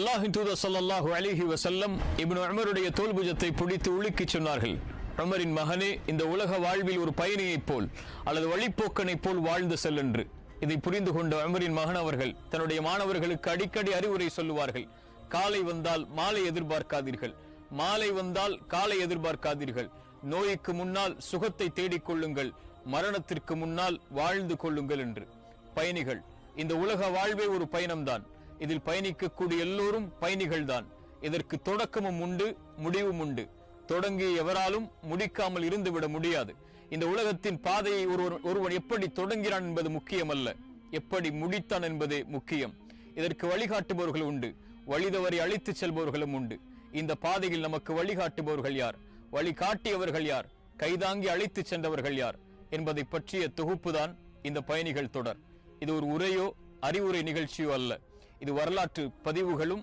அல்லாஹ்வின் தூதர் ஸல்லல்லாஹு அலைஹி வஸல்லம் இப்னு உமருடைய தோள்புஜத்தை பிடித்து உலுக்கிச் சொன்னார்கள், உமரின் மகனே, இந்த உலக வாழ்வில் ஒரு பயணியைப் போல் அல்லது வழிப்போக்கனைப் போல் வாழ்ந்து செல் என்று. இதை புரிந்து கொண்ட உமரின் மகன் அவர்கள் தன்னுடைய மாணவர்களுக்கு அடிக்கடி அறிவுரை சொல்லுவார்கள். காலை வந்தால் மாலை எதிர்பார்க்காதீர்கள், மாலை வந்தால் காலை எதிர்பார்க்காதீர்கள். நோய்க்கு முன்னால் சுகத்தை தேடிக்கொள்ளுங்கள், மரணத்திற்கு முன்னால் வாழ்ந்து கொள்ளுங்கள் என்று. பயணிகள், இந்த உலக வாழ்வே ஒரு பயணம்தான். இதில் பயணிக்கக்கூடிய எல்லோரும் பயணிகள் தான். இதற்கு தொடக்கமும் உண்டு, முடிவும் உண்டு. தொடங்கிய எவராலும் முடிக்காமல் இருந்துவிட முடியாது. இந்த உலகத்தின் பாதையை ஒருவன் எப்படி தொடங்கிறான் என்பது முக்கியமல்ல, எப்படி முடித்தான் என்பதே முக்கியம். இதற்கு வழிகாட்டுபவர்கள் உண்டு, வழிதவறி அழைத்து செல்பவர்களும் உண்டு. இந்த பாதையில் நமக்கு வழிகாட்டுபவர்கள் யார், வழிகாட்டியவர்கள் யார், கைதாங்கி அழைத்து சென்றவர்கள் யார் என்பதை பற்றிய தொகுப்புதான் இந்த பயணிகள் தொடர். இது ஒரு உரையோ அறிவுரை நிகழ்ச்சியோ அல்ல. இது வரலாற்று பதிவுகளும்